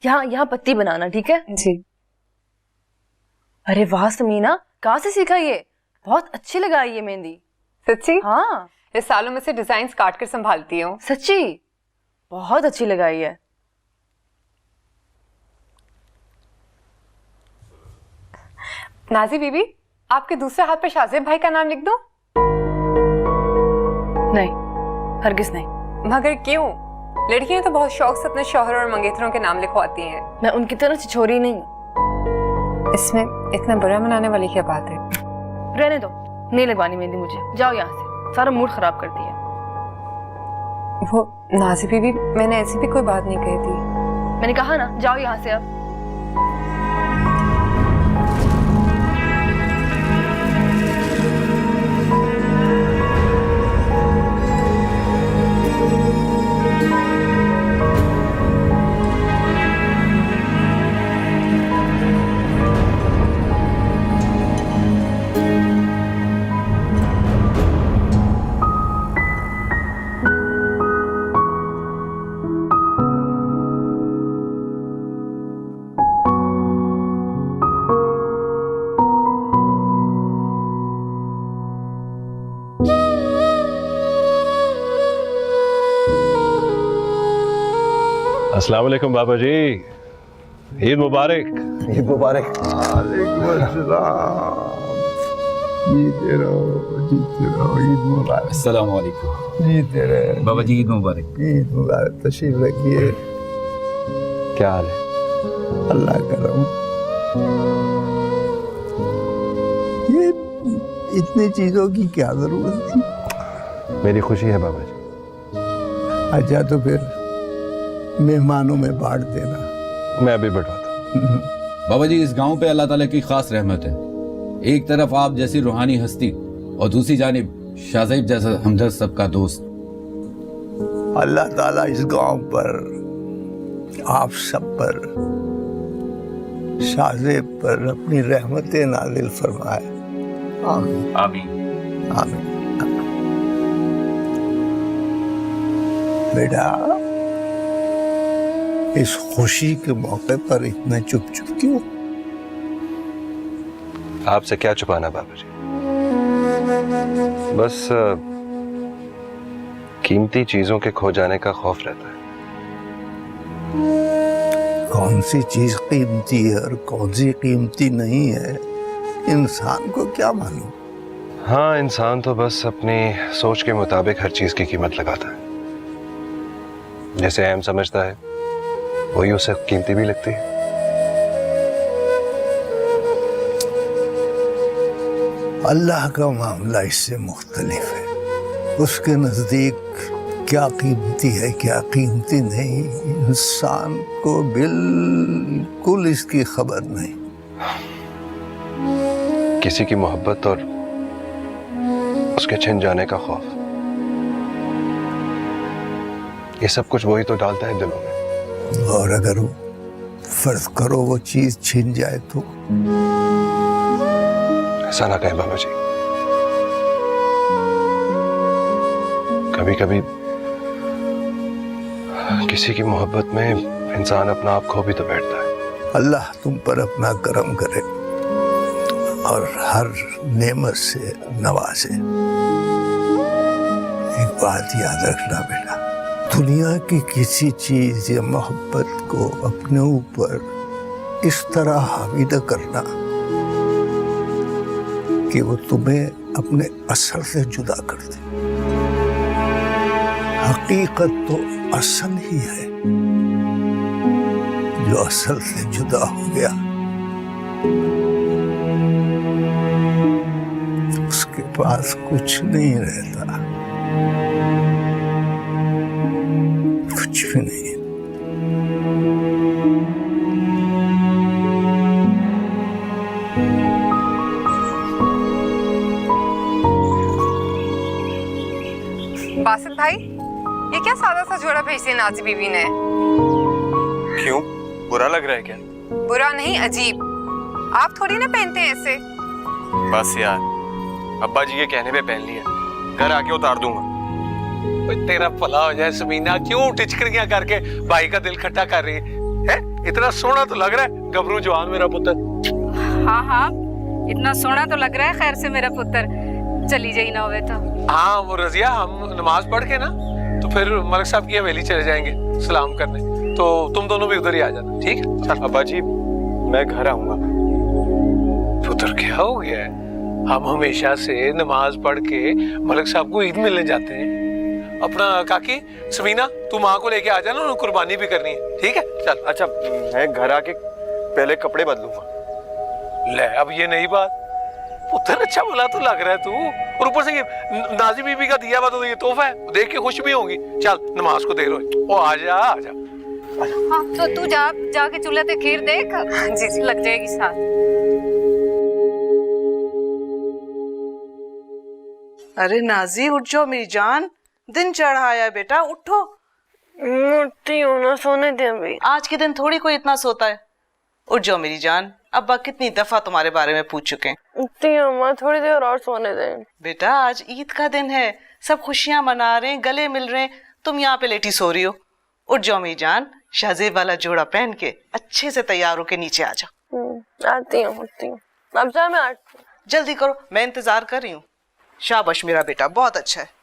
यहाँ यहाँ पत्ती बनाना, ठीक है जी। अरे वाह समीना, कहाँ से सीखा ये? बहुत अच्छी लगाई ये मेहंदी। सच्ची? हाँ, इस सालों में से डिजाइन काट कर संभालती हूँ। सच्ची बहुत अच्छी लगाई है। नाजी बीबी, आपके दूसरे हाथ पे शाहजेब भाई का नाम लिख दूं? नहीं, हरगिज नहीं। मगर क्यों? लड़कियां तो बहुत शौक से अपने शौहर और मंगेतरों के नाम लिखवाती हैं। मैं उनकी तरह छिछोरी नहीं हूँ। इसमें इतना बुरा मनाने वाली क्या बात है? रहने दो, नहीं लगवानी मेहंदी मुझे। जाओ यहाँ से, सारा मूड खराब कर दिया। वो नाजी बीबी, मैंने ऐसी भी कोई बात नहीं कही थी। मैंने कहा ना, जाओ यहाँ से अब। अस्सलाम वालेकुम बाबा जी, ईद मुबारक। ईद मुबारक। वालेकुम अस्सलाम। जीते रहो, ईद मुबारक। अस्सलाम वालेकुम। जीते रहो बाबा जी, ईद मुबारक। ईद मुबारक। तशरीफ रखिए। क्या हाल है? अल्लाह करम। ये इतनी चीजों की क्या जरूरत थी? मेरी खुशी है बाबा जी। अच्छा तो फिर मेहमानों में बांट देना। मैं अभी बढ़वाता हूँ। बाबा जी, इस गांव पे अल्लाह ताला की खास रहमत है। एक तरफ आप जैसी रूहानी हस्ती और दूसरी जानिब शाहजेब जैसा हमदर्द सबका दोस्त। अल्लाह ताला इस गांव पर, आप सब पर, शाहजेब पर अपनी रहमतें नाजिल फरमाए। आमीन आमीन आमीन। बेटा, इस खुशी के मौके पर इतना चुप चुप क्यों? आपसे क्या छुपाना बाबा जी, बस कीमती चीजों के खो जाने का खौफ रहता है। कौन सी चीज कीमती है और कौन सी कीमती नहीं है, इंसान को क्या मालूम? हाँ, इंसान तो बस अपनी सोच के मुताबिक हर चीज की कीमत लगाता है। जैसे अहम समझता है वही उसे कीमती भी लगती है। अल्लाह का मामला इससे मुख्तलिफ है। उसके नजदीक क्या कीमती है क्या कीमती नहीं, इंसान को बिल्कुल इसकी खबर नहीं। किसी की मोहब्बत और उसके छिन जाने का खौफ, ये सब कुछ वही तो डालता है दिलों में। और अगर फर्ज करो वो चीज छिन जाए तो? ऐसा ना कहें बाबा जी, कभी कभी किसी की मोहब्बत में इंसान अपना आप खो भी तो बैठता है। अल्लाह तुम पर अपना करम करे और हर नेमत से नवाजे। एक बात याद रखना बेटा, दुनिया की किसी चीज या मोहब्बत को अपने ऊपर इस तरह हावी न करना कि वो तुम्हें अपने असल से जुदा कर दे। हकीकत तो असल ही है, जो असल से जुदा हो गया उसके पास कुछ नहीं रहता, कुछ भी नहीं। बासित भाई, ये क्या सादा सा जोड़ा भेज दिया नाजी बीबी ने? क्यों, बुरा लग रहा है क्या? बुरा नहीं, अजीब। आप थोड़ी ना पहनते हैं ऐसे। बस यार, अब्बा जी के कहने पे पहन लिया, घर आके उतार दूंगा। तेरा भला हो जाए समीना, क्यों टिचकरियां करके भाई का दिल खट्टा कर रही है? इतना सोना तो लग रहा है गबरू जवान मेरा पुत्र। हाँ हाँ, इतना सोना तो लग रहा है खैर से मेरा पुत्र। चली जाई ना होवे तो। हाँ वो रजिया, हम नमाज पढ़ के ना तो फिर मलिक साहब की हवेली चले जाएंगे सलाम करने, तो तुम दोनों भी उधर ही आ जाना, ठीक है? चल अब्बा जी मैं घर आऊंगा। पुत्र क्या हो गया है? हम हमेशा से नमाज पढ़ के मलिक साहब को ईद मिलने जाते हैं। अपना काकी समीना तू माँ को लेके आ जाना, उन्हें कुर्बानी भी करनी है, ठीक है? चल। अच्छा मैं घर आके पहले कपड़े बदलूंगा। ले अब ये नहीं बात, पुत्र अच्छा भला तो लग रहा है तू, और ऊपर से ये नाजी बीबी का दिया हुआ तो ये तोहफा है, देख के खुश भी होंगी। चल नमाज को देर हो, ओ आजा आजा। हाँ तो तू जाके चूल्हे पे खीर देख, जी लग जाएगी साथ। अरे नाजी उठ जाओ मेरी जान, दिन चढ़ाया बेटा, उठो। उठती हूँ ना, सोने दे अभी। आज के दिन थोड़ी कोई इतना सोता है। उठ जाओ मेरी जान, अब्बा कितनी दफा तुम्हारे बारे में पूछ चुके हैं। उठती हूँ अम्मा, थोड़ी देर और सोने दे। बेटा आज ईद का दिन है, सब खुशियां मना रहे हैं, गले मिल रहे हैं, तुम यहाँ पे लेटी सो रही हो। उठ जाओ मेरी जान, शाहजेब वाला जोड़ा पहन के अच्छे से तैयार होके नीचे आ जाओ। आती हूँ, उठती हूँ। अब जा, मैं आती हूँ। जल्दी करो, मैं इंतजार कर रही हूँ। शाबाश मेरा बेटा, बहुत अच्छा है।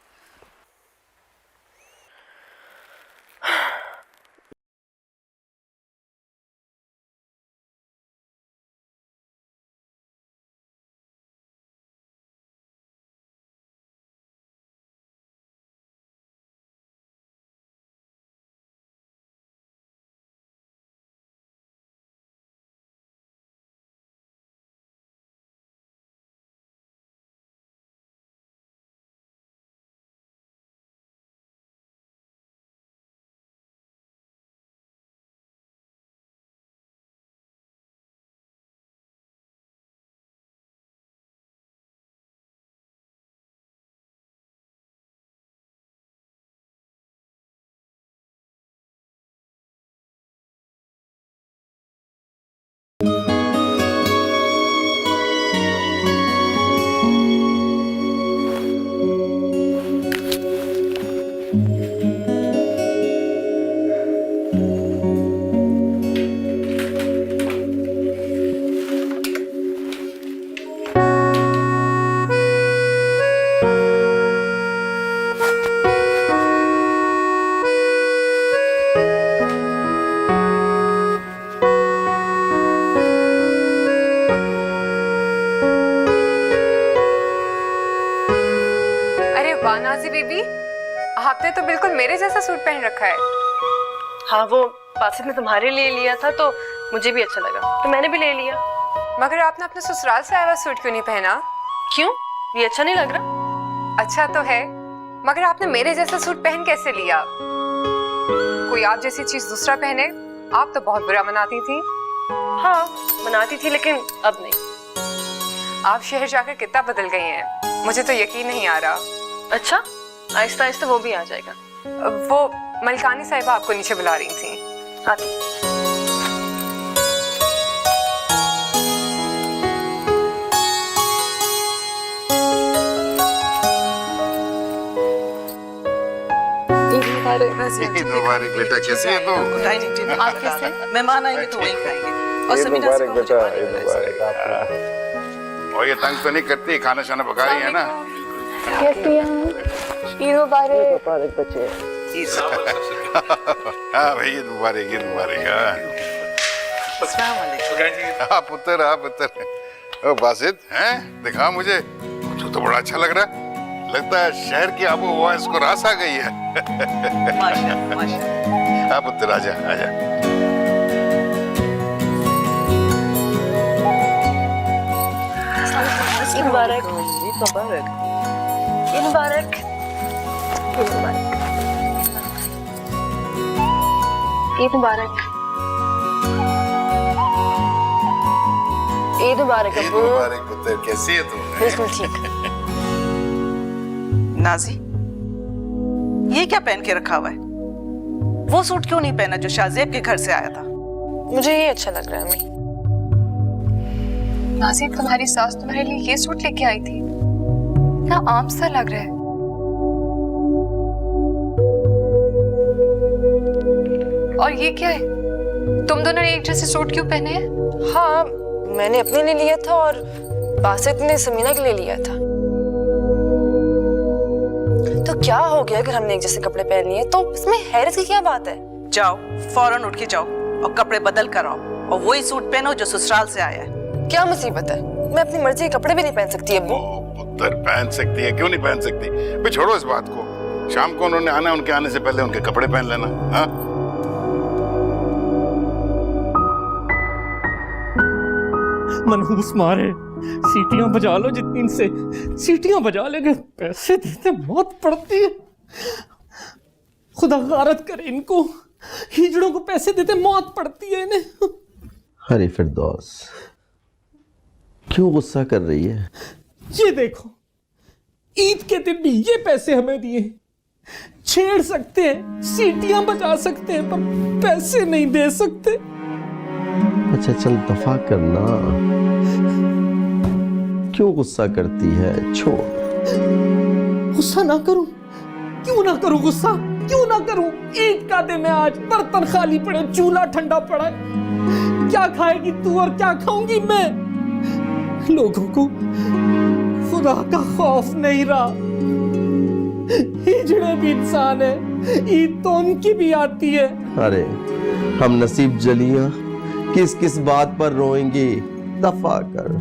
नाजी बीबी, आपने तो बिल्कुल मेरे जैसा सूट पहन रखा है। हाँ, वो बासित ने तुम्हारे लिए लिया था तो मुझे भी अच्छा लगा, तो मैंने भी ले लिया। मगर आपने अपने ससुराल से आया हुआ सूट क्यों नहीं पहना? क्यों? ये अच्छा नहीं लग रहा? अच्छा तो है, मगर आपने मेरे जैसा सूट पहन कैसे लिया? कोई आप जैसी चीज दूसरा पहने, आप तो बहुत बुरा मनाती थी। हाँ मनाती थी, लेकिन अब नहीं। आप शहर जाकर कितना बदल गई हैं, मुझे तो यकीन नहीं आ रहा। अच्छा, आहिस्ता आहिस्ता वो भी आ जाएगा। वो मलकानी साहिबा आपको नीचे बुला रही थी। आती। मुबारक बेटा, कैसे है तू? डाइनिंग टेबल आप कैसे? मेहमान आएंगे तो वहीं खाएंगे। और समीना से कहो मुझे पानी और ये तंग तो नहीं करती, खाना शाना पका रही है ना? कैसी हैं? ईद मुबारक बच्चे। हाँ भाई ईद मुबारक, ईद मुबारक। अस्सलाम वालेकुम। हाँ पुत्र, हाँ पुत्र। ओ बासित, हैं? दिखा मुझे, मुझे तो बड़ा अच्छा लग रहा है। लगता है शहर की आबो हवा इसको रास आ गई है। माशाअल्लाह, माशाअल्लाह। हाँ पुत्र, आजा आजा। ईद मुबारक। ईद मुबारक। ईद मुबारक। ईद मुबारक। ईद मुबारक। ईद मुबारक ईद अब्बू। मुबारक पुत्र, कैसी है तू? बिल्कुल ठीक। नाजी, ये क्या पहन के रखा हुआ है? वो सूट क्यों नहीं पहना जो शाहजेब के घर से आया था? मुझे ये अच्छा लग रहा है अम्मी। नाजी, तुम्हारी सास तुम्हारे लिए ये सूट लेके आई थी, क्या आम सा लग रहा है। और ये क्या है? तुम दोनों ने एक जैसे सूट क्यों पहने हैं? हाँ, मैंने अपने लिए लिया था और बासित ने समीना के लिए लिया था। तो क्या हो गया अगर हमने एक जैसे कपड़े पहन लिए? तो इसमें हैरत की क्या बात है? जाओ, फौरन उठ के जाओ और कपड़े बदल कर आओ और वही सूट पहनो जो ससुराल से आया है। क्या मुसीबत है? मैं अपनी मर्जी के कपड़े भी नहीं पहन सकती अब्बू। पुत्र पहन सकती है, क्यों नहीं पहन सकती? भाई छोड़ो इस बात को, शाम को उन्होंने आना, उनके आने से पहले उनके कपड़े पहन लेना। हाँ, मनहूस मारे, सीटियां बजा लो जितनी इनसे सीटियां बजा लेंगे, पैसे देते मौत पड़ती है। खुदा गारत करे इनको, हिजड़ों को पैसे देते मौत पड़ती है इन्हें। अरे फिरदौस, क्यों गुस्सा कर रही है? ये देखो, ईद के दिन भी ये पैसे हमें दिए, छेड़ सकते हैं, सीटियां बजा सकते हैं, पर पैसे नहीं दे सकते। अच्छा चल दफा करना, क्यों गुस्सा करती है? छोड़। गुस्सा ना करूं? क्यों ना करूं गुस्सा? क्यों ना करूं? ईद का दिन है आज, बर्तन खाली पड़े, चूल्हा ठंडा पड़ा है। क्या खाएगी तू और क्या खाऊंगी मैं? लोगों को खुदा का खौफ नहीं रहा। हिजड़े भी इंसान है, ईद तो उनकी भी आती है। अरे हम नसीब जलियां किस किस बात पर रोएंगे? दफा कर।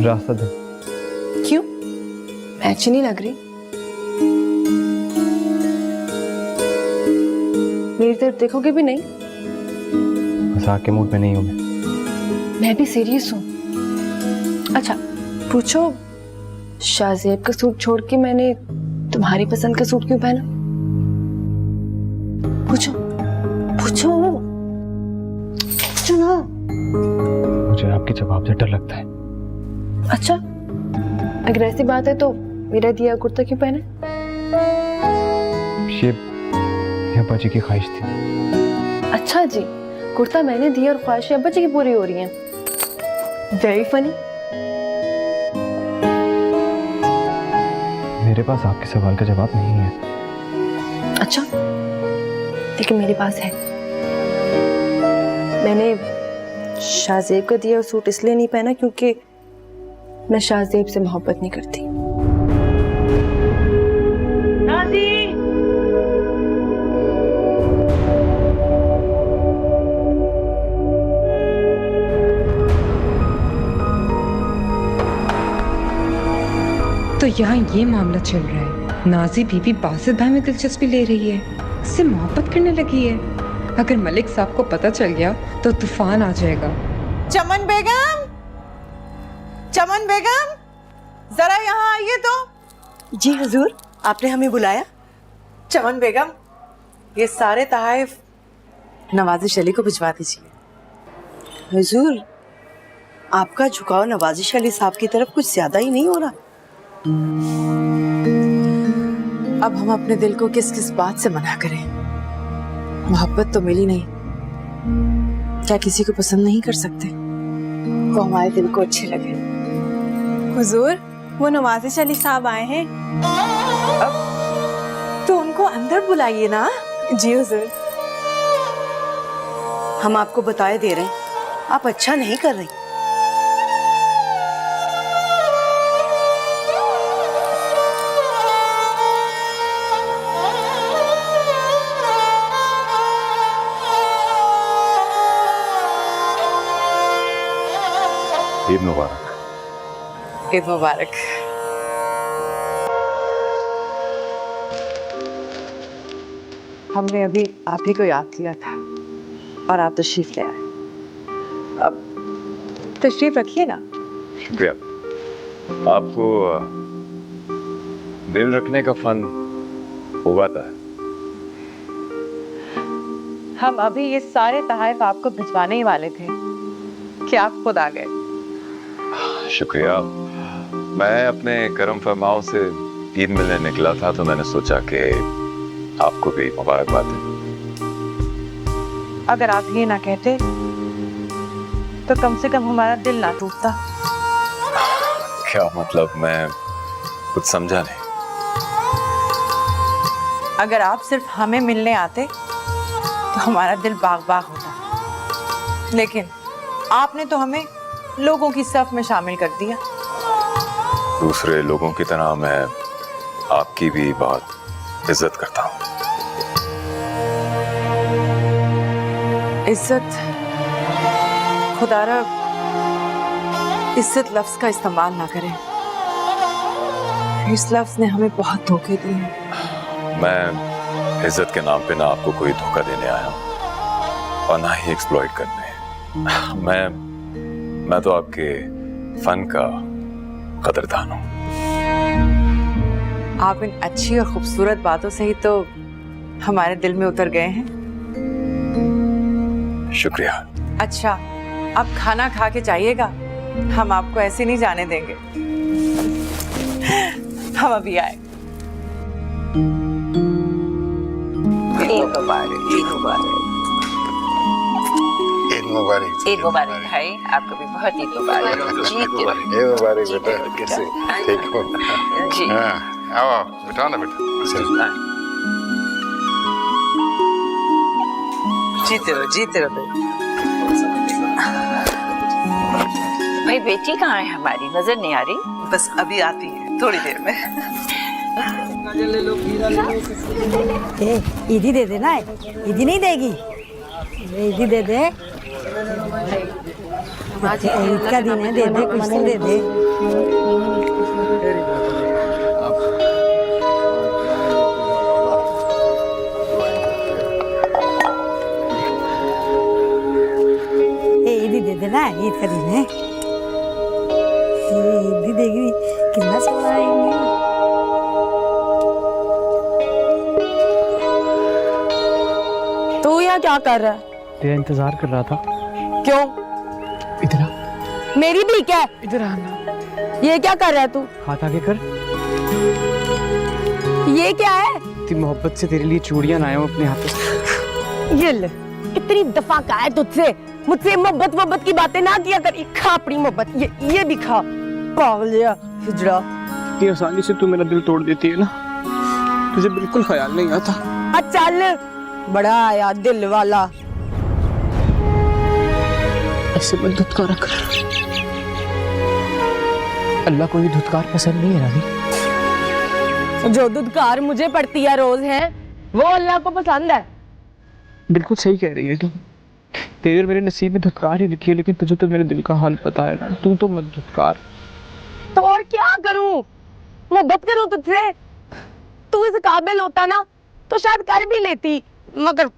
रास्ता दे। क्यों? मैं अच्छी नहीं लग रही? मेरी तरफ देखोगे भी नहीं? मजाक के मूड में नहीं हूं मैं भी सीरियस हूँ। अच्छा पूछो, शाहजेब का सूट छोड़ के मैंने तुम्हारी पसंद का सूट क्यों पहना? पूछो पूछो पूछो ना। मुझे आपके जवाब से डर लगता है। अच्छा अगर ऐसी बात है तो मेरा दिया कुर्ता क्यों पहने? ये अब्बा जी की ख्वाहिश थी। अच्छा जी, कुर्ता मैंने दिया और ख्वाहिशें अब्बा जी की पूरी हो रही हैं। Very funny. मेरे पास आपके सवाल का जवाब नहीं है। अच्छा लेकिन मेरे पास है। मैंने शाहजेब का दिया सूट इसलिए नहीं पहना क्योंकि मैं शाहजेब से मोहब्बत नहीं करती। तो यहाँ ये मामला चल रहा है, नाजी बीबी बासित भाई में दिलचस्पी ले रही है, इससे मोहब्बत करने लगी है। अगर मलिक साहब को पता चल गया तो तूफान आ जाएगा। चमन बेगम, चमन बेगम, जरा यहाँ आइए तो। जी हुजूर, आपने हमें बुलाया? चमन बेगम, ये सारे तहाइफ नवाजिश अली को भिजवा दीजिए। हुजूर, आपका झुकाव नवाजिश अली साहब की तरफ कुछ ज्यादा ही नहीं हो रहा? अब हम अपने दिल को किस किस बात से मना करें? मोहब्बत तो मिली नहीं, क्या किसी को पसंद नहीं कर सकते? वो हमारे दिल को अच्छे लगे। हुजूर, वो नवाजिश अली साहब आए हैं। अब तो उनको अंदर बुलाइए ना। जी हुजूर। हम आपको बताए दे रहे हैं, आप अच्छा नहीं कर रही। ईद मुबारक। ईद मुबारक। हमने अभी आप ही को याद किया था और आप तशरीफ ले आए। अब तशरीफ रखिए ना। शुक्रिया। आपको दिल रखने का फन हुआ था। हम अभी ये सारे तहाइफ आपको भिजवाने ही वाले थे कि आप खुद आ गए। शुक्रिया। मैं अपने करम फरमाओं से ईद मिलने निकला था तो मैंने सोचा कि आपको भी मुबारकबाद दें। अगर आप ये ना कहते तो कम से कम हमारा दिल ना टूटता। क्या मतलब? मैं कुछ समझा नहीं। अगर आप सिर्फ हमें मिलने आते तो हमारा दिल बाग बाग होता, लेकिन आपने तो हमें लोगों की सफ में शामिल कर दिया। दूसरे लोगों की तरह मैं आपकी भी बहुत इज्जत करता हूँ। इज्जत, खुदारा इज्जत लफ्ज का इस्तेमाल ना करें। इस लफ्ज ने हमें बहुत धोखे दिए। मैं इज्जत के नाम पे ना आपको कोई धोखा देने आया हूँ और ना ही एक्सप्लॉइट करने। मैं तो आपके फन का कदरदान हूँ। आप इन अच्छी और खूबसूरत बातों से ही तो हमारे दिल में उतर गए हैं। शुक्रिया। अच्छा, अब खाना खा के जाइएगा, हम आपको ऐसे नहीं जाने देंगे। हम अभी आए। ईद मुबारक। ईद मुबारक। ईद मुबारक। ईद मुबारक भाई, आपको भी बहुत ईद मुबारक। ईद मुबारक बेटा। कैसे? ठीक हो? जी। हाँ, आओ बिठाओ ना बेटा। जीते रहो, जीते रहो। भाई बेटी कहाँ है हमारी? नजर नहीं आ रही। बस अभी आती है, थोड़ी देर में। ईदी दे देना, ईदी नहीं देगी? ईदी दे दे, ईद का दिन है, दे दे, कुछ तो दे दे। ईदी दे देना, ईद का दिन है। ईदी देगी, कितना सोना आएंगे। तू यहाँ क्या कर रहा है? तेरा इंतजार कर रहा था। क्यों? इधर आ। मेरी भी क्या? इधर आना। ये क्या कर रहा है तू? हाथ आगे कर। ये क्या है? इतनी मोहब्बत से तेरे लिए चूड़ियां लाया हूं अपने हाथों से। ये ले, कितनी दफा कहा है तुझसे, मुझसे मोहब्बत की बातें ना किया कर। खा अपनी मोहब्बत, ये भी खा। पागलिया हिजड़ा। इतनी आसानी से तू मेरा दिल तोड़ देती है ना, तुझे बिल्कुल ख्याल नहीं आता। चल, बड़ा आया दिल वाला। ऐसे मत धुतकारा कर। अल्लाह को ये धुतकार पसंद नहीं है रानी। जो दुदकार मुझे पड़ती है रोज है वो अल्लाह को पसंद है। बिल्कुल सही कह रही है तू। तेरे और मेरे नसीब में धुतकार ही लिखी है, लेकिन तुझे तो मेरे दिल का हाल पता है ना। तू तो मत धुतकार। तो और क्या करूं? मोहब्बत करूं तुझसे? तू इस काबिल होता ना तो शायद कर भी लेती, मगर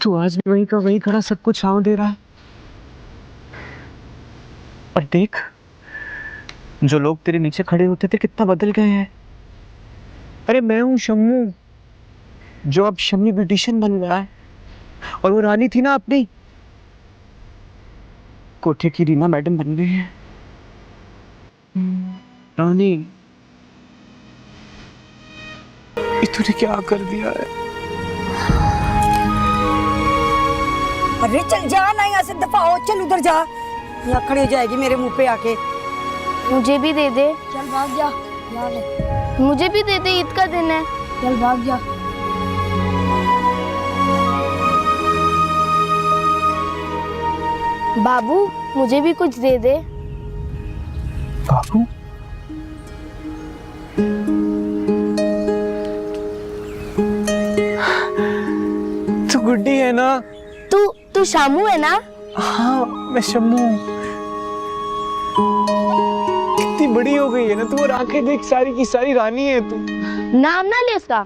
तू आज भी वहीं का वहीं खड़ा सबको छांव दे रहा है। और देख, जो लोग तेरे नीचे खड़े होते थे कितना बदल गए हैं। अरे मैं हूं शम्मू, जो अब शम्मी ब्यूटिशियन बन गया है। और वो रानी थी ना अपनी, कोठे की रीना मैडम बन गई है। रानी, तूने क्या कर दिया है? अरे चल जा ना, यहाँ से दफा हो, चल उधर जा। यहाँ खड़ी हो जाएगी मेरे मुंह पे आके। मुझे भी दे दे। चल भाग जा, यहाँ ले। मुझे भी दे दे, ईद का दिन है। चल भाग जा। बाबू मुझे भी कुछ दे दे। बाबू, तू गुड्डी है ना? तू शामू है ना? हाँ मैं शम्मू। कितनी बड़ी हो गई है ना तू, और आंखें देख, सारी की सारी रानी है तू। नाम ना ले उसका,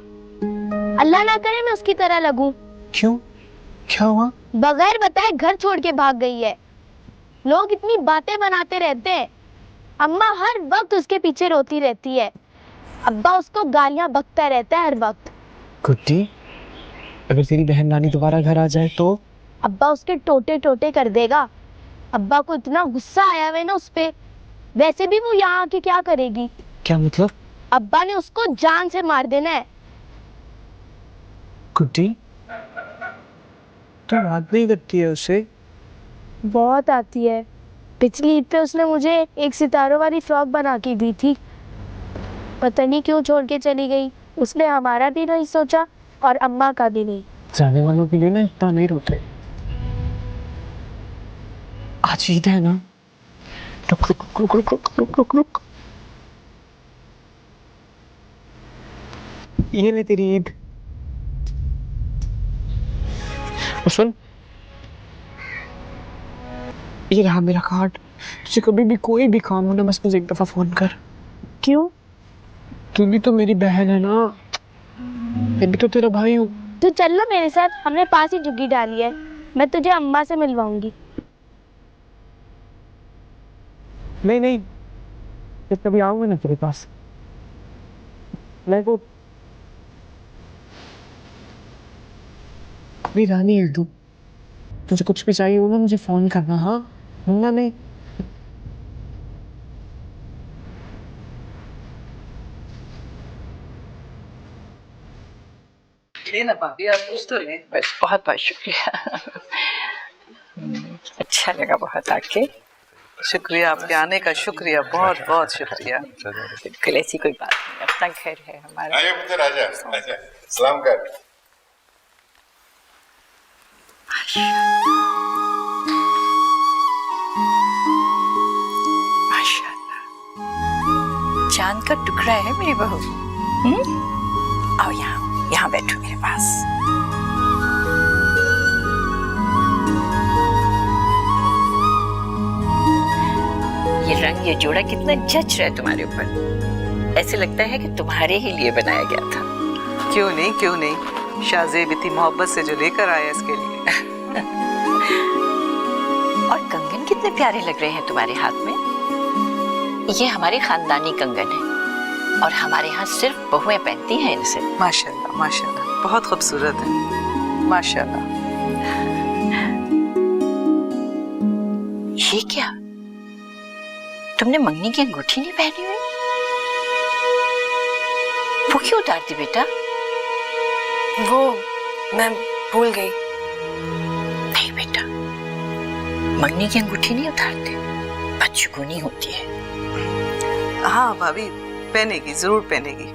अल्लाह ना करे मैं उसकी तरह लगूं। क्यों, क्या हुआ? बगैर बताए घर छोड़ के भाग गई है। लोग इतनी बातें बनाते रहते हैं, अम्मा हर वक्त उसके पीछे रोती रहती है, अब्बा उसको गालियां बकता रहता है हर वक्त। गुड्डी, अगर तेरी बहन रानी दोबारा घर आ जाए तो? अब्बा उसके टोटे टोटे कर देगा। अब्बा को इतना गुस्सा आया है ना उस पे। वैसे भी वो यहाँ आके क्या करेगी? क्या मतलब? अब्बा ने उसको जान से मार देना है। गुड्डी, तो याद नहीं करती है उसे? बहुत आती है। पिछली ईद पे उसने मुझे एक सितारों वाली फ्रॉक बना के दी थी। पता नहीं क्यों छोड़ के चली गई। उसने हमारा भी नहीं सोचा और अम्मा का भी नहीं। जाने वालों के लिए ना इतना नहीं रोते। आज ईद है ना? रुक रुक रुक रुक रुक रुक रुक रुक। ये ले तेरी ईद। और सुन, ये रहा मेरा कार्ड। तुझे कभी भी कोई भी काम हो ना, बस मुझे एक दफा फोन कर। क्यों? तू भी तो मेरी बहन है ना, मैं भी तो तेरा भाई हूँ। तू चल लो मेरे साथ, हमने पास ही झुग्गी डाली है। मैं तुझे अम्मा से मिलवाऊंगी। नहीं नहीं, जब कभी आऊंगा ना तेरे पास, मैं वो मेरी रानी है तू। तुझे कुछ भी चाहिए हो ना, मुझे फोन करना। हाँ ना? नहीं लेना भाभी, आप कुछ तो लें। बस बहुत बहुत शुक्रिया। अच्छा लगा बहुत आके। शुक्रिया, आपके आने का शुक्रिया, बहुत बहुत शुक्रिया। बिल्कुल ऐसी कोई बात नहीं, अपना घर है हमारा। आजा पुत्र, आजा आजा, सलाम कर। माशाल्लाह, चांद का टुकड़ा है मेरी बहू। आओ यहाँ, यहाँ बैठो मेरे पास। ये रंग, ये जोड़ा कितना जच रहा है तुम्हारे ऊपर। ऐसे लगता है कि तुम्हारे ही लिए बनाया गया था। क्यों नहीं, क्यों नहीं। शाहजेब इतनी मोहब्बत से जो लेकर आया इसके लिए। और कंगन कितने प्यारे लग रहे हैं तुम्हारे हाथ में। ये हमारे खानदानी कंगन है और हमारे यहाँ सिर्फ बहुएं पहनती हैं इनसे। माशाल्लाह माशाल्लाह, बहुत खूबसूरत है माशाल्लाह। ये क्या, तुमने मंगनी की अंगूठी नहीं पहनी हुई? वो क्यों उतारती बेटा? वो मैं भूल गई। नहीं बेटा, मंगनी की अंगूठी नहीं उतारते, बदशगुनी होती है। हाँ भाभी, पहनेगी, जरूर पहनेगी।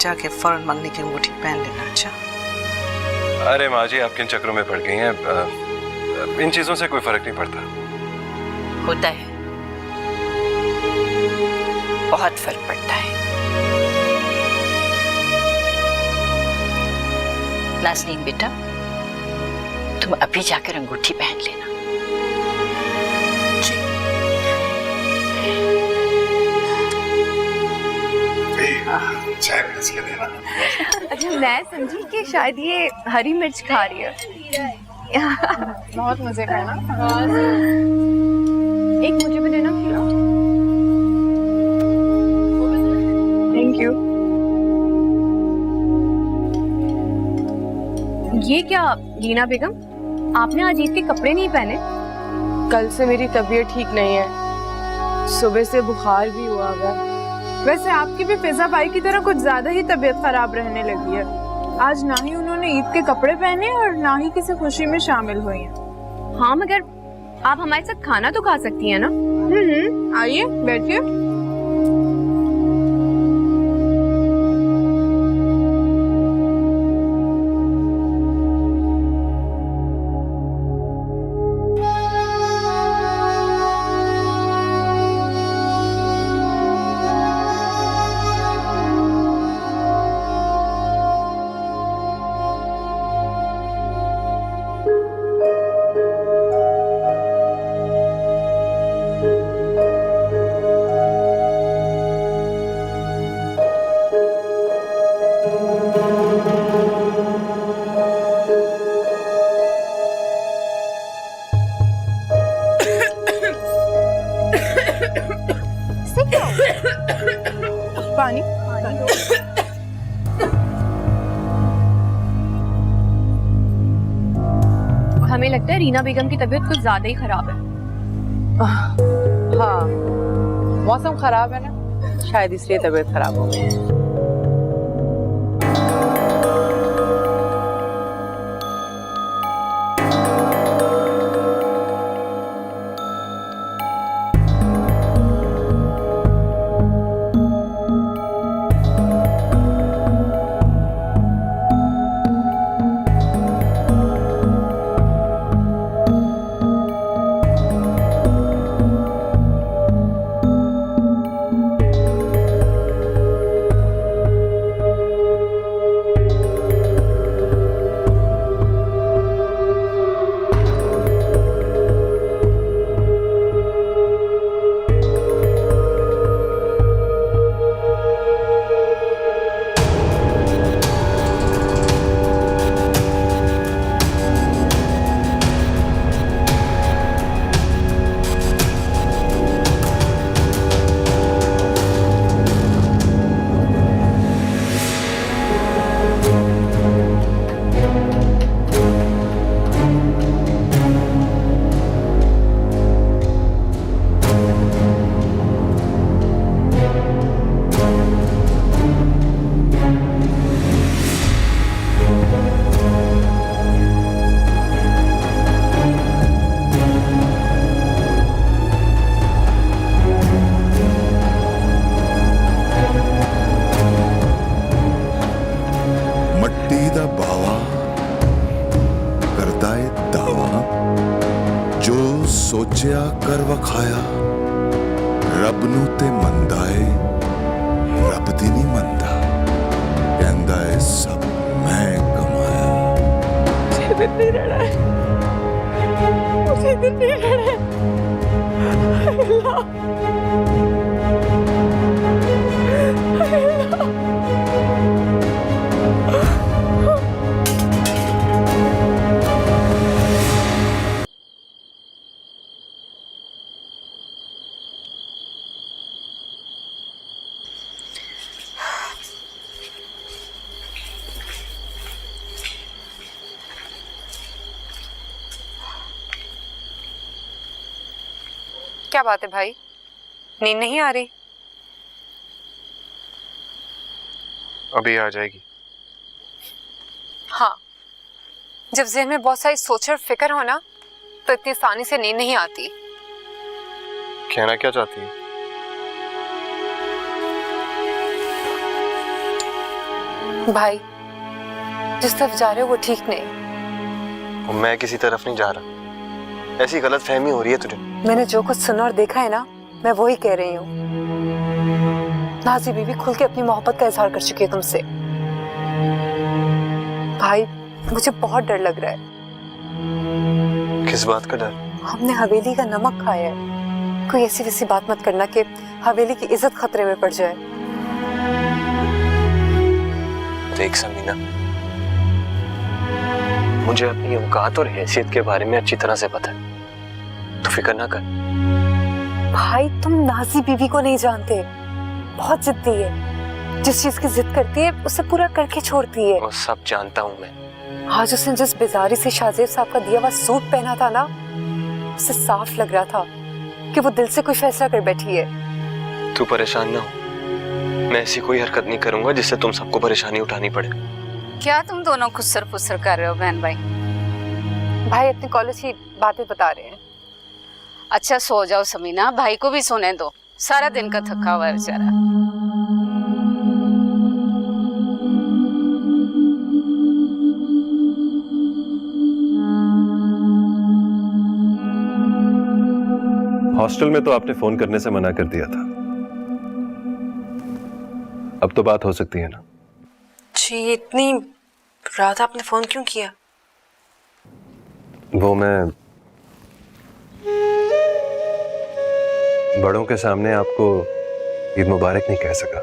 जाके फौरन मंगनी की अंगूठी पहन लेना। अच्छा। अरे माँ जी, आप किन चक्रों में पड़ गई हैं? इन चीजों से कोई फर्क नहीं पड़ता। होता है, बहुत फर्क पड़ता है। नाज़नीन बेटा, तुम अभी जाकर अंगूठी पहन लेना। चाय पीस के देना। अच्छा, मैं समझी कि शायद ये हरी मिर्च खा रही है। बहुत मजे का है ना। एक मुझे भी देना खिलाओ। Thank you. ये क्या लीना बेगम, आपने आज ईद के कपड़े नहीं पहने? कल से मेरी तबीयत ठीक नहीं है, सुबह से बुखार भी हुआ है। वैसे आपकी भी फिजा भाई की तरह कुछ ज्यादा ही तबीयत खराब रहने लगी है। आज ना ही उन्होंने ईद के कपड़े पहने और ना ही किसी खुशी में शामिल हुई हैं। हाँ, मगर आप हमारे साथ खाना तो खा सकती हैं ना? आइए बैठिए। पानी। हमें लगता है रीना बेगम की तबीयत कुछ ज्यादा ही खराब है। हाँ, मौसम खराब है ना, शायद इसलिए तबीयत खराब हो गई। सोचिया कर वखाया रब नू ते मंदा है, रब दी नहीं मंदा, कहंदा है सब मैं कमाया। मुझे दिन नहीं रहना है, मुझे दिन नहीं रहना है। क्या बात है भाई, नींद नहीं आ रही? अभी आ जाएगी। हाँ, जब ज़हन में बहुत सारी सोच और फिक्र हो ना, तो इतनी आसानी से नींद नहीं आती। कहना क्या चाहती है? भाई जिस तरफ जा रहे हो वो ठीक नहीं। मैं किसी तरफ नहीं जा रहा, ऐसी गलत फहमी हो रही है तुझे। मैंने जो कुछ सुना और देखा है ना, मैं वही कह रही हूँ। नाजी बीवी खुल के अपनी मोहब्बत का इजहार कर चुकी है तुमसे। भाई मुझे बहुत डर लग रहा है। किस बात का डर? हमने हवेली का नमक खाया है। कोई ऐसी वैसी बात मत करना कि हवेली की इज्जत खतरे में पड़ जाए। देख समीना, मुझे अपनी औकात और हैसियत के बारे में अच्छी तरह से पता है, तो फिक्र ना कर। भाई तुम नाजी बीवी को नहीं जानते, बहुत जिद्दी है। जिस चीज की जिद करती है उसे पूरा करके छोड़ती है। वो सब जानता हूँ मैं। आज उसने जिस बेजारी से शाहजेब साहब का दिया हुआ सूट पहना था ना, उसे साफ लग रहा था कि वो दिल से कोई फैसला कर बैठी है। तू परेशान ना हो, मैं ऐसी कोई हरकत नहीं करूंगा जिससे तुम सबको परेशानी उठानी पड़े। क्या तुम दोनों खुसर फुसर कर रहे हो बहन भाई? भाई अपने कॉलेज की बातें बता रहे हैं। अच्छा सो जाओ समीना, भाई को भी सोने दो, सारा दिन का थका हुआ है बेचारा। हॉस्टल में तो आपने फोन करने से मना कर दिया था, अब तो बात हो सकती है ना? जी इतनी रात आपने फोन क्यों किया? वो मैं बड़ों के सामने आपको ईद मुबारक नहीं कह सका।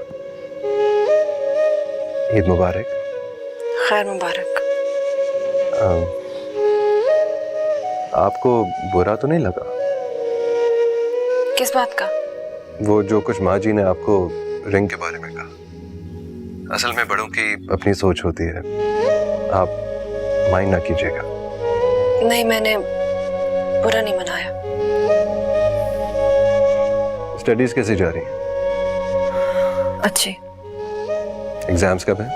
ईद मुबारक। खैर मुबारक। आपको बुरा तो नहीं लगा? किस बात का? वो जो कुछ माँ जी ने आपको रिंग के बारे में कहा। असल में बड़ों की अपनी सोच होती है, आप माइंड ना कीजिएगा। नहीं मैंने बुरा नहीं मनाया। स्टडीज कैसी जा रही हैं? अच्छी। एग्जाम्स कब हैं?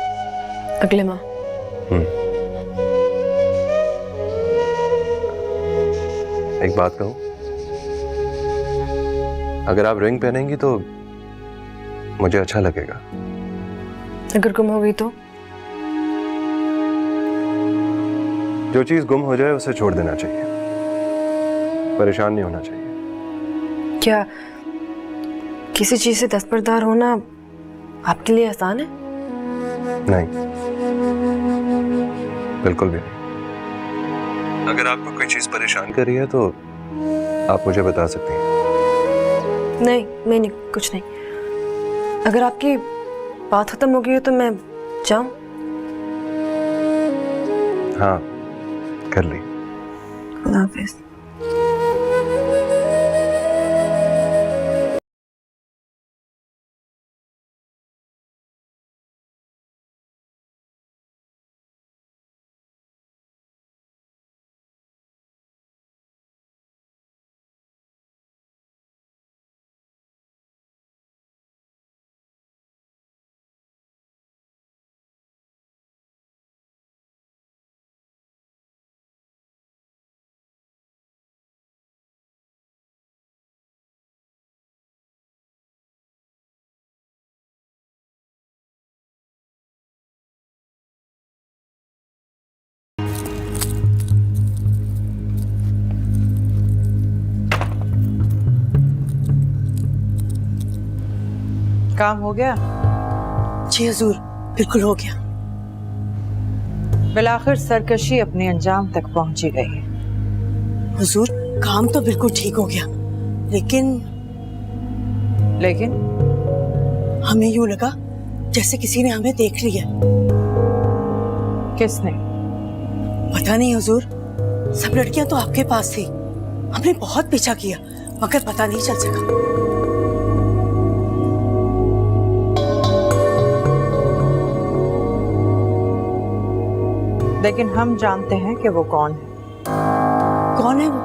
अगले माह। एक बात कहूं, अगर आप रिंग पहनेंगी तो मुझे अच्छा लगेगा। अगर गुम हो गई तो? जो चीज गुम हो जाए उसे छोड़ देना चाहिए, परेशान नहीं होना चाहिए। क्या किसी चीज से दस्तबरदार होना आपके लिए आसान है? नहीं, बिल्कुल भी नहीं। अगर आपको कोई चीज परेशान कर रही है तो आप मुझे बता सकती हैं। नहीं मैं नहीं, कुछ नहीं। अगर आपकी बात खत्म हो गई हो तो मैं जाऊं? हाँ कर ली। खुदा हाफिज। काम हो गया? जी हुजूर, बिल्कुल हो गया। बिलाखिर सरकशी अपने अंजाम तक पहुंची गई है। हुजूर काम तो बिल्कुल ठीक हो गया, लेकिन हमें यूं लगा जैसे किसी ने हमें देख लिया। किसने? पता नहीं हुजूर, सब लड़कियां तो आपके पास थी। हमने बहुत पीछा किया मगर पता नहीं चल सका। लेकिन हम जानते हैं कि वो कौन है। कौन है वो?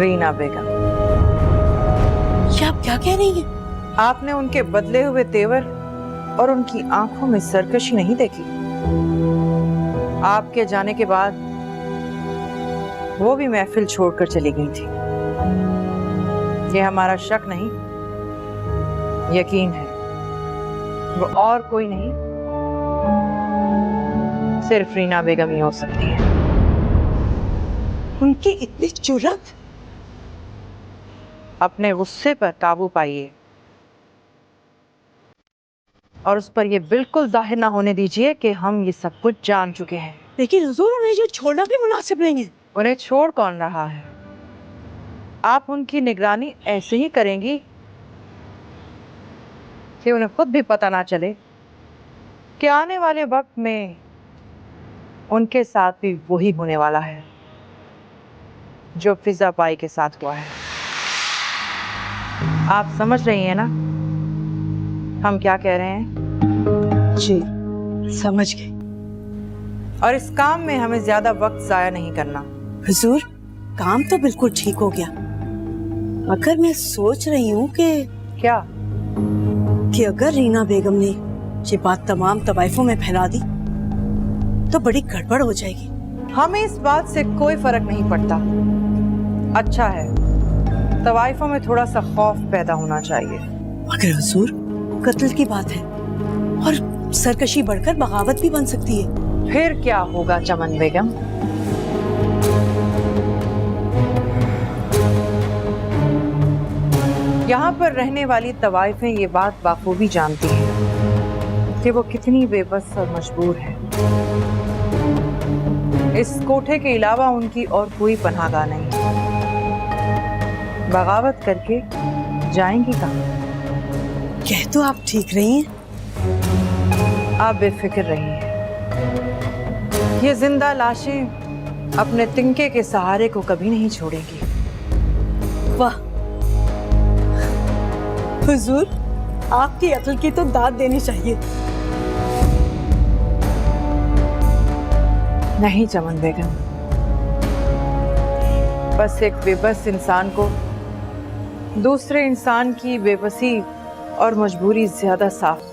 रीना बेगम। ये आप क्या कह रही हैं? आपने उनके बदले हुए तेवर और उनकी आंखों में सरकशी नहीं देखी? आपके जाने के बाद वो भी महफिल छोड़कर चली गई थी। ये हमारा शक नहीं, यकीन है। वो और कोई नहीं, सिर्फ रीना बेगम ही हो सकती है। उनकी इतनी जुर्रत। अपने गुस्से पर काबू पाइए और उस पर यह बिल्कुल जाहिर ना होने दीजिए कि हम ये सब कुछ जान चुके हैं। लेकिन हुजूर, उन्हें जो छोड़ना भी मुनासिब नहीं है। उन्हें छोड़ कौन रहा है? आप उनकी निगरानी ऐसे ही करेंगी कि उन्हें खुद भी पता ना चले कि आने वाले वक्त में उनके साथ भी वही होने वाला है जो फिजा पाई के साथ हुआ है। आप समझ रही हैं ना हम क्या कह रहे हैं? जी, समझ गई। और इस काम में हमें ज्यादा वक्त जाया नहीं करना। हुजूर, काम तो बिल्कुल ठीक हो गया, मगर मैं सोच रही हूँ कि क्या कि अगर रीना बेगम ने ये बात तमाम तवाइफों में फैला दी तो बड़ी गड़बड़ हो जाएगी। हमें इस बात से कोई फर्क नहीं पड़ता। अच्छा है, तवाइफों में थोड़ा सा खौफ पैदा होना चाहिए। मगर हुजूर, कत्ल की बात है और सरकशी बढ़कर बगावत भी बन सकती है। फिर क्या होगा चमन बेगम? यहाँ पर रहने वाली तवाइफें ये बात बाखूबी जानती हैं कि वो कितनी बेबस और मजबूर है। इस कोठे के अलावा उनकी और कोई पनाहगाह नहीं। बगावत करके जाएंगी कहाँ? कह तो आप ठीक रही हैं। आप बेफिक्र रहिए। ये जिंदा लाशें अपने तिनके के सहारे को कभी नहीं छोड़ेंगी। वाह हुजूर, आपकी अक्ल की तो दाद देनी चाहिए। नहीं चमन बेगम, बस एक बेबस इंसान को दूसरे इंसान की बेबसी और मजबूरी ज्यादा साफ।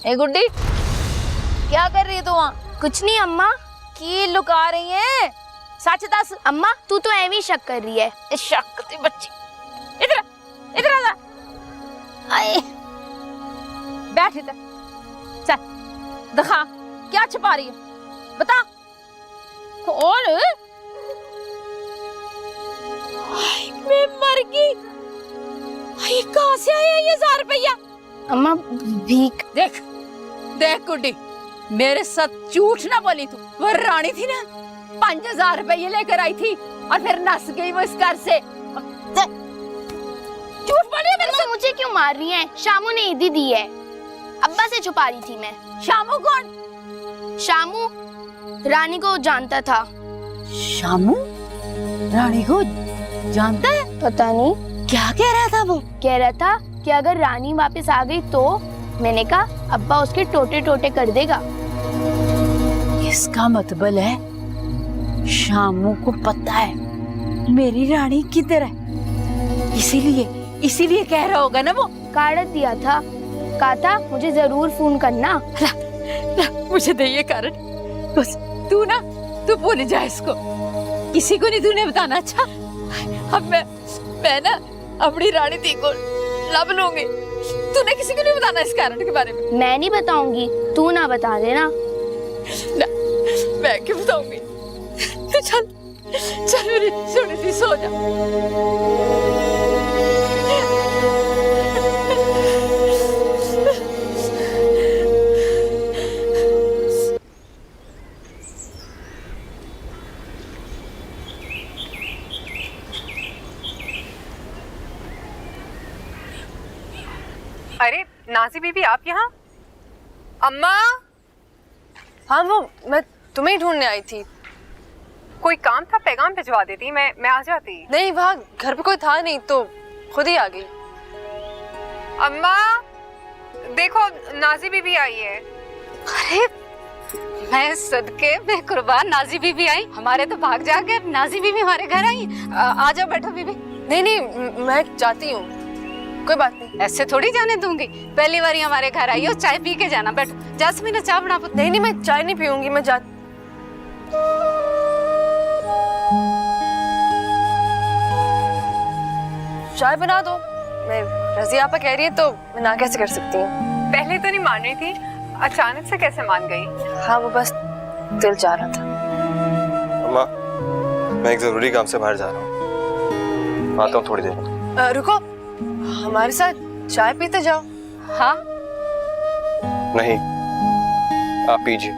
ए गुड्डी, क्या कर रही है तू वहाँ? कुछ नहीं अम्मा। की लुका रही है? सच दस। अम्मा, तू तो ऐਵੇਂ शक कर रही है। शक ती बच्ची। इधर इधर आ जा। आए बैठ इधर। चल दिखा क्या छुपा रही है, बता। और मैं मर गई। ये कहाँ से आया ये 1000 रुपया? अम्मा भीख। देख देख गुड्डी, मेरे साथ झूठ ना बोली तू। वो रानी थी ना, 5000 रुपये लेकर आई थी और फिर नस गई वो इस घर से। झूठ बोली मेरे से। मुझे क्यों मार रही है? शामू ने ईदी दी है, अब्बा से छुपा रही थी मैं। शामू कौन? शामू रानी को जानता था। शामू रानी को जानता है? पता नहीं क्या कह रहा था वो? कह रहा था कि अगर रानी वापस आ गई तो। मैंने कहा अब्बा उसके टोटे टोटे कर देगा। इसका मतलब है शामू को पता है मेरी रानी किधर है, इसीलिए कह रहा होगा ना वो। कार्ड दिया था, कहा था मुझे जरूर फोन करना। ला, मुझे दे ये कार्ड। बस तू भूल जा इसको, किसी को नहीं तूने बताना। अच्छा अब मैं ना अपनी रानी दी को लब लूंगी। तूने किसी को नहीं बताना इस कारण के बारे में। मैं नहीं बताऊंगी, तू ना बता देना। ना, मैं क्यों बताऊंगी? तू चल मेरी सोनी सी, सो जा। अरे नाजी बीबी, आप यहाँ? अम्मा। हाँ, वो मैं तुम्हें ही ढूंढने आई थी। कोई काम था, पैगाम भिजवा देती, मैं आ जाती। नहीं, वहाँ घर पे कोई था नहीं तो खुद ही आ गई। अम्मा देखो, नाजी बीबी आई है। अरे मैं सदके में कुर्बान, नाजी बीबी आई। हमारे तो भाग जाके नाजी बीबी हमारे घर आई। आ जाओ, बैठो बीबी। नहीं, मैं जाती हूँ, कोई बात नहीं। ऐसे थोड़ी जाने दूंगी, पहली बार हमारे घर आई हो, चाय पी के जाना। बैठो, जासमीना चाय बना। नहीं, मैं चाय नहीं पीऊंगी, मैं जा। चाय बना दो। मैं रज़िया आपा कह रही है तो मैं ना कैसे कर सकती हूँ? पहले तो नहीं मान रही थी, अचानक से कैसे मान गई? हाँ, वो बस दिल चाह रहा था। अम्मा, मैं एक जरूरी काम से बाहर जा रहा हूँ, आता हूँ थोड़ी देर में। रुको, हमारे साथ चाय पीते जाओ। हाँ? नहीं, आप पीजिए।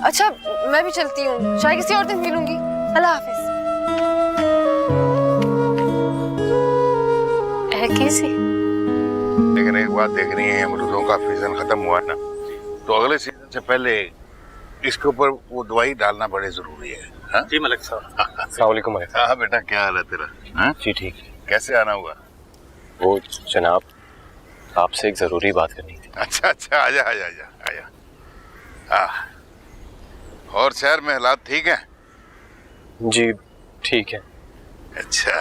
अच्छा, मैं भी चलती हूँ, चाय किसी और दिन पी लूंगी। अल्लाह हाफिज। कैसी? लेकिन एक बात देखनी है, अमरूदों का सीजन खत्म हुआ ना, तो अगले सीजन से पहले इसके ऊपर वो दवाई डालना बड़े जरूरी है। हा? जी मलिक साहब। अस्सलाम वालेकुम मलिक साहब। हाँ बेटा, क्या हाल है तेरा? हा? जी ठीक है। कैसे आना हुआ? वो जनाब, आपसे एक जरूरी बात करनी थी। अच्छा, आजा आजा आजा आजा। और शहर में हालात ठीक है? जी ठीक है। अच्छा,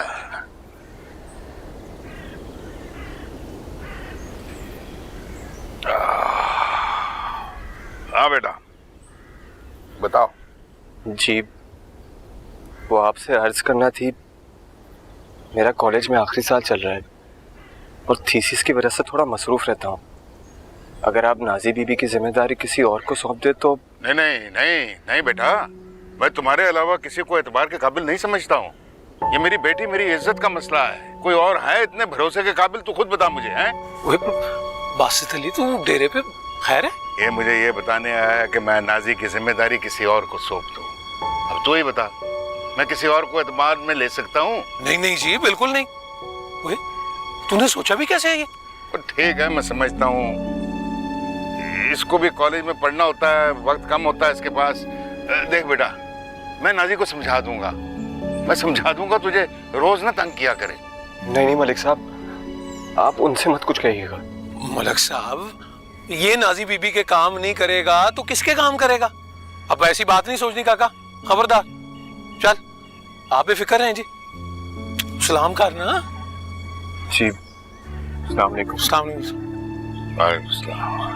हाँ बेटा बताओ। जी वो आपसे अर्ज करना थी, मेरा कॉलेज में आखिरी साल चल रहा है और थीसिस की वजह से थोड़ा मसरूफ रहता हूँ। अगर आप नाजी बीबी की जिम्मेदारी किसी और को सौंप दे तो। नहीं बेटा, मैं तुम्हारे अलावा किसी को एतबार के काबिल नहीं समझता हूँ। ये मेरी बेटी, मेरी इज्जत का मसला है। कोई और है इतने भरोसे के काबिल? तू खुद बता मुझे। हैं बासित अली, तू डेरे पे खैर है? ये मुझे ये बताने आया है कि मैं नाजी की जिम्मेदारी किसी और को सौंप दूं। अब तू ही बता, मैं किसी और को एतबार में ले सकता हूँ? नहीं जी, बिल्कुल नहीं। तूने सोचा भी कैसे है ये? ठीक है, मैं समझता हूँ, इसको भी कॉलेज में पढ़ना होता है, वक्त कम होता है इसके पास। देख बेटा, मैं नाजी को समझा दूंगा, मैं समझा दूंगा, तुझे रोज ना तंग किया करे। नहीं मलिक साहब, आप उनसे मत कुछ कहिएगा। मलिक साहब, ये नाजी बीबी के काम नहीं करेगा तो किसके काम करेगा? अब ऐसी बात नहीं सोचनी काका, खबरदार। चल, आप बेफिक्र हैं जी। सलाम करना। जी, अस्सलाम वालेकुम। अस्सलाम वालेकुम। वालेकुम सलाम।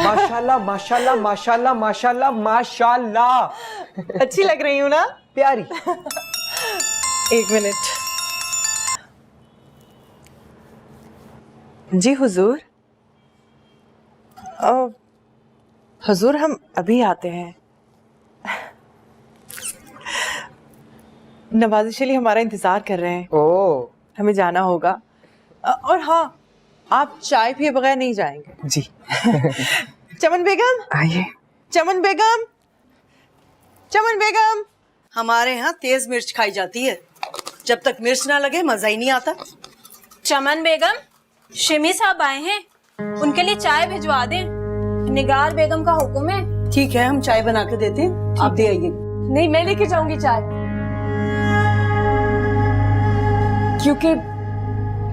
माशाल्लाह माशाल्लाह माशाल्लाह माशाल्लाह माशाल्लाह। अच्छी लग रही हूँ ना? प्यारी। एक मिनट। जी हुजूर। हुजूर, हम अभी आते हैं। नवाजिश अली हमारा इंतजार कर रहे हैं। ओ, हमें जाना होगा। और हाँ, आप चाय पिए बगैर नहीं जाएंगे। जी। चमन बेगम आइए। चमन बेगम, चमन बेगम। हमारे यहाँ तेज मिर्च खाई जाती है, जब तक मिर्च ना लगे मजा ही नहीं आता। चमन बेगम, शिमी साहब आए हैं, उनके लिए चाय भिजवा दें। निगार बेगम का हुक्म है। ठीक है, हम चाय बना के देते हैं, आप दे आइए। नहीं, मैं लेके जाऊंगी चाय, क्योंकि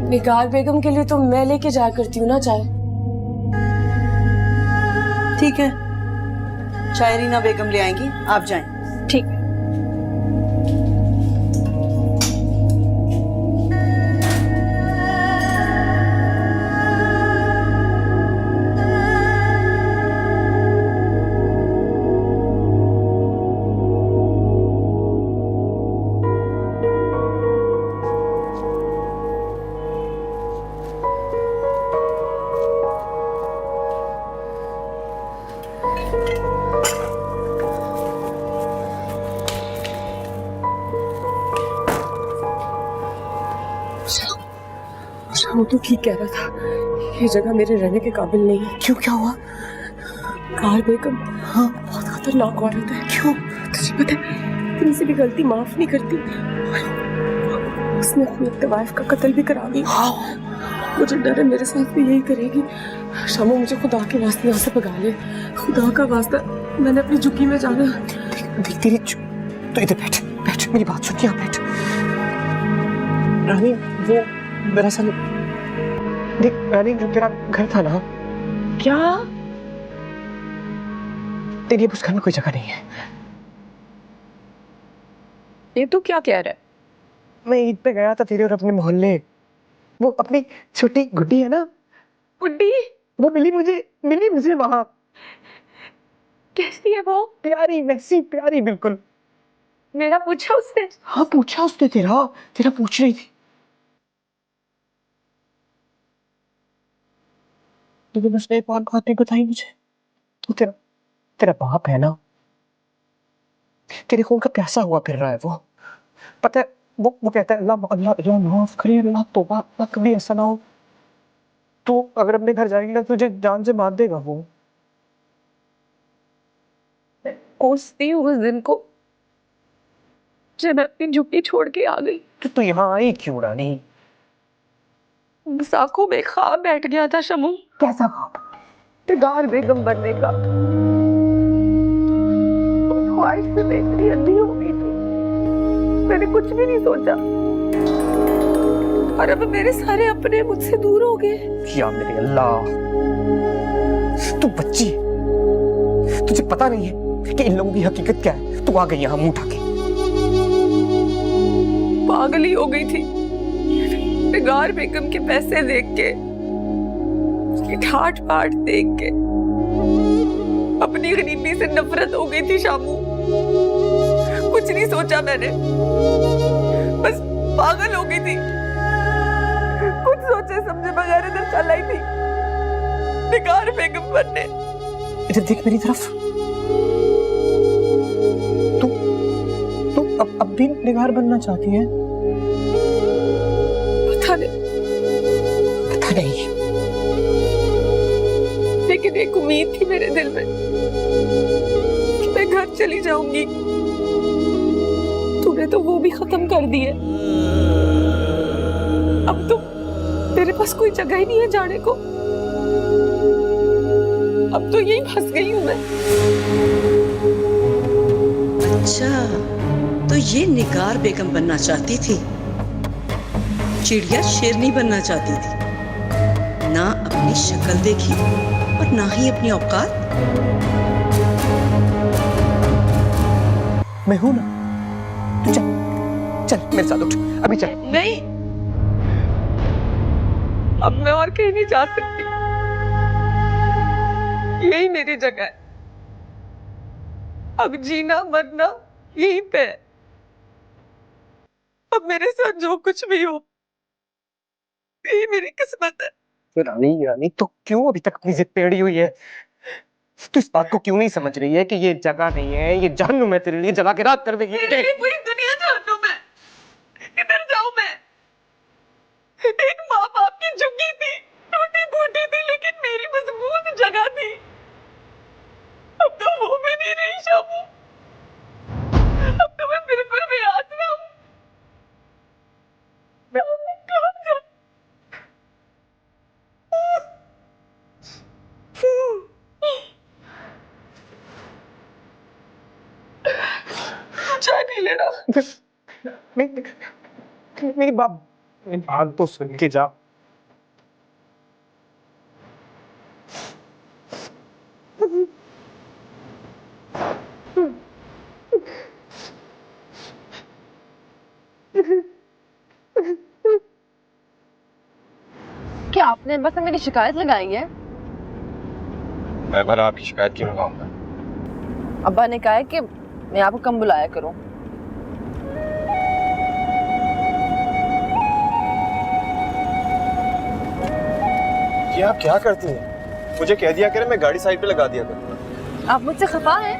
निगार बेगम के लिए तो मैं लेके जाया करती हूँ ना चाय। ठीक है, चाय रीना बेगम ले आएंगी, आप जाएं। ठीक है। वो तो ठीक कह रहा था, ये जगह मेरे रहने के काबिल नहीं है। क्यों, क्या हुआ? कार बेगम हाँ बहुत खतरनाक औरत है। क्यों? तुझे पता है तुमसे भी गलती माफ नहीं करती। उसने अपनी तवाइफ का कत्ल भी करा दिया। हाँ। मुझे डर है मेरे साथ भी यही करेगी। शामू मुझे खुदा के वास्ते यहाँ से भगा ले। खुदा का वास्ता मैंने अपनी झुग्गी में जाना। देख तेरी तो इधर बैठ बैठ मेरी बात सुन। यहाँ बैठ रानी। वो दरअसल देख रानी जो तेरा घर था ना क्या तेरे लिए उस घर में कोई जगह नहीं है। ये तू क्या कह रहा है? मैं ईद पे गया था तेरे और अपने मोहल्ले। वो अपनी छोटी गुड्डी है ना गुड्डी वो मिली मुझे वहां। कैसी है वो? प्यारी वैसी प्यारी बिल्कुल। मेरा पूछा उसने? हाँ पूछा उसने तेरा पूछ रही थी। लेकिन उसने एक बात नहीं बताई मुझे। तो तेरा बाप है ना तेरे खून का प्यासा हुआ फिर रहा है वो। पता है वो कहता है अल्लाह अल्लाह अल्लाह माफ करे अल्लाह तौबा अल्लाह कभी ऐसा ना हो। तो अगर अपने घर जाएगी ना तुझे जान से मार देगा वो। कोसती हूँ उस दिन को जब मैं अपनी झुग्गी छोड़ के आ गई। तो तू यहाँ आई क्यों रानी? बस आंखों में ख्वाब बैठ गया था शमू। कैसा ख्वाब? निगार बेगम बनने का। ख्वाहिश से मेरी अंधी हो गई थी। मैंने कुछ भी नहीं सोचा और अब मेरे सारे अपने मुझसे दूर हो गए। क्या मेरे अल्लाह तू बच्ची तुझे पता नहीं है कि इन लोगों की हकीकत क्या है। तू आ गई यहाँ मुंह उठा के। पागल ही हो गई थी निगार बेगम के पैसे देख के उसकी ठाट बाट देख के अपनी गरीबी से नफरत हो गई थी शामू। कुछ नहीं सोचा मैंने बस पागल हो गई थी। कुछ सोचे समझे बगैर इधर चल आई थी निगार बेगम बनने। इधर देख मेरी तरफ। तू अब भी निगार बनना चाहती है? पता नहीं लेकिन एक उम्मीद थी मेरे दिल में कि मैं घर चली जाऊंगी। तूने तो वो भी खत्म कर दी है। अब तो तेरे पास कोई जगह ही नहीं है जाने को। अब तो यहीं फंस गई हूं मैं। अच्छा तो ये निगार बेगम बनना चाहती थी। चिड़िया शेरनी बनना चाहती थी। ना अपनी शक्ल देखी और ना ही अपनी औकात। मैं हूं ना तू चल मेरे साथ उठ अभी चल। नहीं अब मैं और कहीं नहीं जा सकती। यही मेरी जगह है। अब जीना मरना यहीं पे है। अब मेरे साथ जो कुछ भी हो यही मेरी किस्मत है। रानी तो क्यों अभी तक अपनी जिद पे अड़ी हुई है? तू इस बात को क्यों नहीं समझ रही है कि ये जगह नहीं है ये जहन्नुम है तेरे लिए। जला के रात कर देगी। पूरी दुनिया जहन्नुम है। किधर जाऊं मैं? एक माँ बाप की झुग्गी थी टूटी फूटी थी लेकिन मेरी मजबूत जगह थी। अब तो वो भी नहीं रही शामू। अब तो मैं बिल्कुल भी आसरा हूँ। मैं कहाँ जाऊं? चाय नहीं लेना। मेरी बात तो सुन के जा। क्या आपने बस मेरी शिकायत लगाई है? मैं भला आपकी शिकायत क्यों लगाऊंगा? अब्बा ने कहा है कि मैं आपको कम बुलाया करूं। ये आप क्या करती हैं? मुझे कह दिया करें मैं गाड़ी साइड पे लगा दिया करूं। आप मुझसे खफा हैं?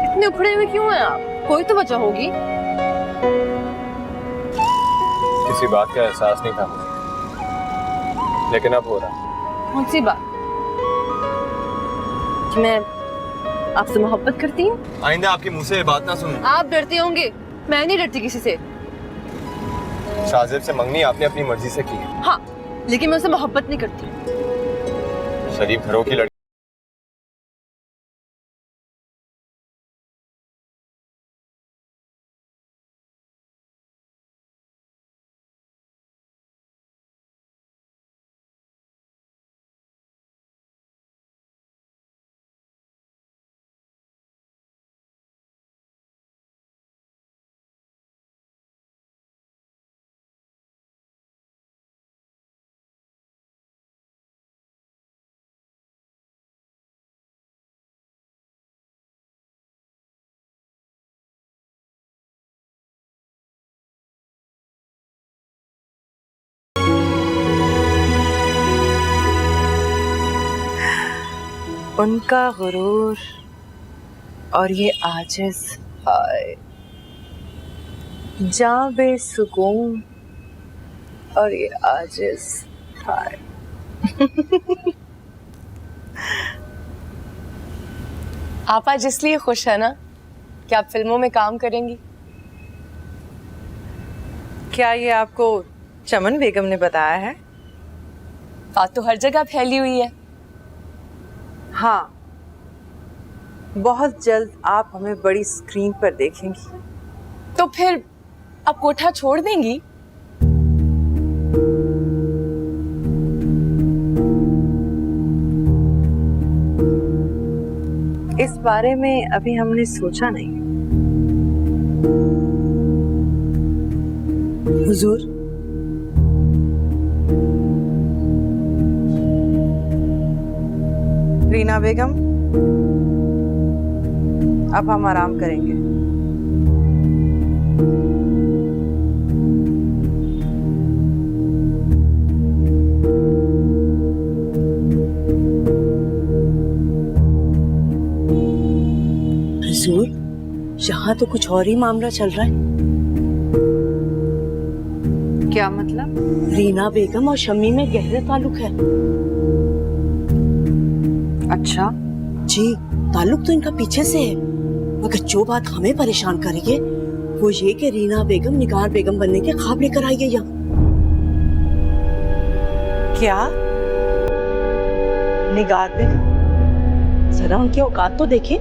इतने उखड़े हुए क्यों हैं आप? कोई तो वजह होगी। किसी बात का एहसास नहीं था मुझे। लेकिन अब हो रहा। कौन सी बात? कि मैं आपसे मोहब्बत करती हूँ? आइंदा आपके मुंह से ये बात ना सुनूं। आप डरते होंगे, मैं नहीं डरती किसी से। शाहजेब से मंगनी आपने अपनी मर्जी से की है। हाँ, लेकिन मैं उससे मोहब्बत नहीं करती। शरीफ घरों की लड़की। उनका गुरूर और ये आजिज़ हाय, जां बेसुकून और ये आजिज़ हाय। आप आज इसलिए खुश है ना कि आप फिल्मों में काम करेंगी? क्या ये आपको चमन बेगम ने बताया है? बात तो हर जगह फैली हुई है। हाँ, बहुत जल्द आप हमें बड़ी स्क्रीन पर देखेंगी। तो फिर आप कोठा छोड़ देंगी? इस बारे में अभी हमने सोचा नहीं। हुजूर, रीना बेगम, अब हम आराम करेंगे। हुजूर, यहाँ तो कुछ और ही मामला चल रहा है। क्या मतलब? रीना बेगम और शम्मी में गहरे ताल्लुक है। अच्छा? जी, ताल्लुक तो इनका पीछे से है, मगर जो बात हमें परेशान कर रही है वो ये कि रीना बेगम निगार बेगम बनने के ख्वाब लेकर आई है यहाँ। क्या? निगार बेगम, जरा उनकी औकात तो देखें।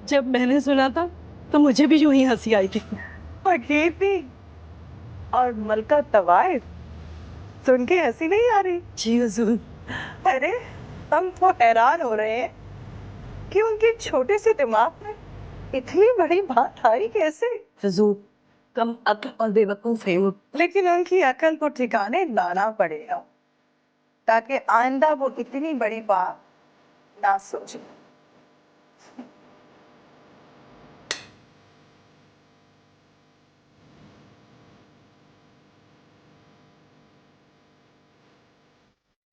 जब मैंने सुना था तो मुझे भी यूं ही हंसी आई थी। फकीरती और मलका तवाइफ सुन के हंसी नहीं आ रही? जी हुजूर। अरे हम तो हैरान हो रहे हैं कि उनके छोटे से दिमाग में इतनी बड़ी बात आई कैसे? हुजूर, कम अक्ल और बेवकूफ है वो। लेकिन उनकी अकल को ठिकाने लाना पड़ेगा ताकि आइंदा वो इतनी बड़ी बात ना सोचे।